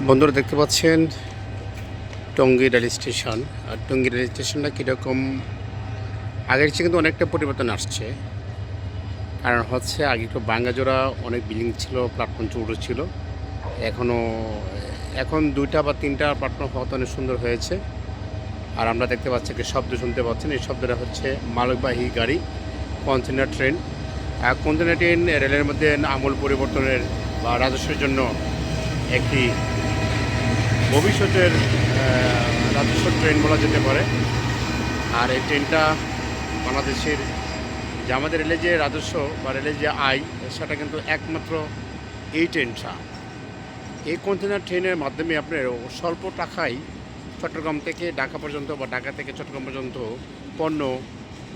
বন্ধুরা দেখতে পাচ্ছেন টঙ্গী রেল স্টেশন। আর টঙ্গী রেল স্টেশনটা কীরকম আগের চেয়ে কিন্তু অনেকটা পরিবর্তন আসছে। কারণ হচ্ছে আগে একটু ভাঙাচোরা অনেক বিল্ডিং ছিল, প্ল্যাটফর্ম চৌড়ো ছিল। এখন 2টা বা 3টা প্ল্যাটফর্ম হওয়াতে অনেক সুন্দর হয়েছে। আর আমরা দেখতে পাচ্ছি একটা শব্দ শুনতে পাচ্ছেন, এই শব্দটা হচ্ছে মালবাহী গাড়ি, কন্টেনার ট্রেন। কন্টেনার ট্রেন রেলের মধ্যে আমূল পরিবর্তনের বা রাজস্বের জন্য একটি ভবিষ্যতের রাজস্ব ট্রেন বলা যেতে পারে। আর এই ট্রেনটা বাংলাদেশের যে আমাদের রেলের যে রাজস্ব বা রেলের যে আয়, সেটা কিন্তু একমাত্র এই ট্রেনটা। এই কন্টেনার ট্রেনের মাধ্যমে আপনার স্বল্প টাকায় চট্টগ্রাম থেকে ঢাকা পর্যন্ত বা ঢাকা থেকে চট্টগ্রাম পর্যন্ত পণ্য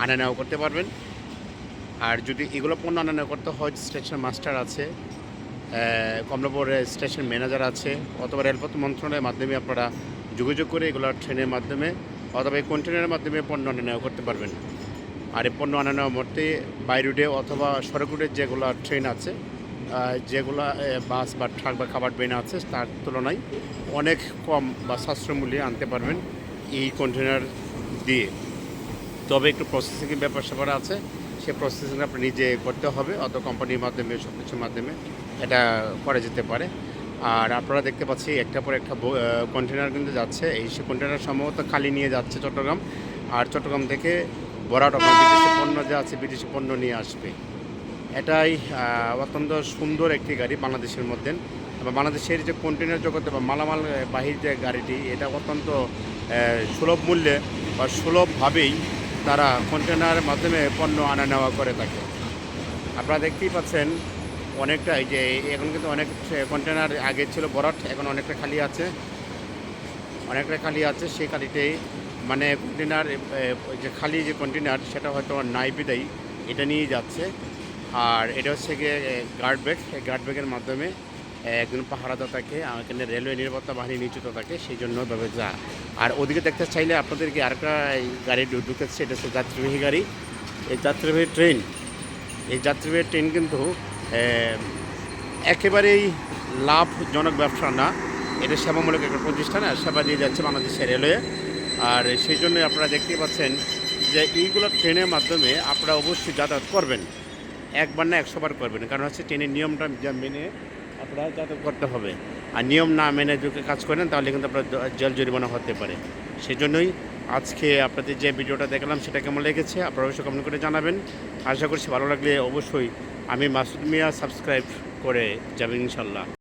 আনা নেওয়া করতে পারবেন। আর যদি এগুলো পণ্য আনা নেওয়া করতে হয়, স্টেশন মাস্টার আছে, কমলাপুর স্টেশন ম্যানেজার আছে, অথবা রেলপথ মন্ত্রণালয়ের মাধ্যমে আপনারা যোগাযোগ করে এগুলো ট্রেনের মাধ্যমে অথবা এই কন্টেনারের মাধ্যমে পণ্য আনা নেওয়া করতে পারবেন। আর এই পণ্য আনা নেওয়ার মধ্যে বাই রুটে অথবা সড়ক রুটের যেগুলো ট্রেন আছে, যেগুলো বাস বা ট্রাক বা খাবার ট্রেন আছে, তার তুলনায় অনেক কম বা সাশ্রয় মূল্যে আনতে পারবেন এই কন্টেনার দিয়ে। তবে একটু প্রসেসিংয়ের ব্যাপার স্যাপার আছে, সে প্রসেসিং আপনি নিজে করতে হবে, অত কোম্পানির মাধ্যমে সব কিছুর মাধ্যমে এটা করা যেতে পারে। আর আপনারা দেখতে পাচ্ছি একটার পর একটা কন্টেনার কিন্তু যাচ্ছে। এই সে কন্টেনার সম্ভবত খালি নিয়ে যাচ্ছে চট্টগ্রাম, আর চট্টগ্রাম থেকে বরাট বিদেশি পণ্য যা আছে বিদেশি পণ্য নিয়ে আসবে। এটাই অত্যন্ত সুন্দর একটি গাড়ি বাংলাদেশের মধ্যে। এবং বাংলাদেশের যে কন্টেনার জগতে বা মালামাল বাহির যে গাড়িটি, এটা অত্যন্ত সুলভ মূল্যে বা সুলভভাবেই তারা কন্টেনারের মাধ্যমে পণ্য আনা নেওয়া করে থাকে। আপনারা দেখতেই পাচ্ছেন অনেকটা, এই যে এখন কিন্তু অনেক কন্টেনার আগে ছিল বরাট, এখন অনেকটা খালি আছে, সেই খালিতেই মানে কন্টেনার যে খালি যে কন্টেনার সেটা হয়তো নাই বিদায়ী এটা নিয়ে যাচ্ছে। আর এটা হচ্ছে গিয়ে গার্ড ব্যাগ, এই গার্ড ব্যাগের মাধ্যমে একজন পাহারাদা থাকে, এখানে রেলওয়ে নিরাপত্তা বাহিনী নিয়োজিত থাকে, সেই জন্য ভাবে যা। আর ওদিকে দেখতে চাইলে আপনাদেরকে আরেকটা গাড়ি ঢুকেছে, এটা হচ্ছে যাত্রীবাহী গাড়ি, এই যাত্রীবাহী ট্রেন। এই যাত্রীবাহী ট্রেন কিন্তু একেবারেই লাভজনক ব্যবসা না, এটা সেবামূলক একটা প্রতিষ্ঠান, আর সেবা দিয়ে যাচ্ছে বাংলাদেশের রেলওয়ে। আর সেই জন্যই আপনারা দেখতেই পাচ্ছেন যে এইগুলো ট্রেনের মাধ্যমে আপনারা অবশ্যই যাতায়াত করবেন, একবার না 100 বার করবেন। কারণ হচ্ছে ট্রেনের নিয়মটা মেনে আপনারা যাতায়াত করতে হবে। আর নিয়ম না মেনে যদি কাজ করেন তাহলে কিন্তু আপনার জেল জরিমানা হতে পারে। সেই জন্যই আজকে আপনাদের যে ভিডিওটা দেখলাম সেটা কেমন লেগেছে আপনারা অবশ্যই কমেন্ট করে জানাবেন। আশা করছি ভালো লাগলে অবশ্যই আমি মাসুদ মিয়া সাবস্ক্রাইব করে যাবেন ইনশাল্লাহ।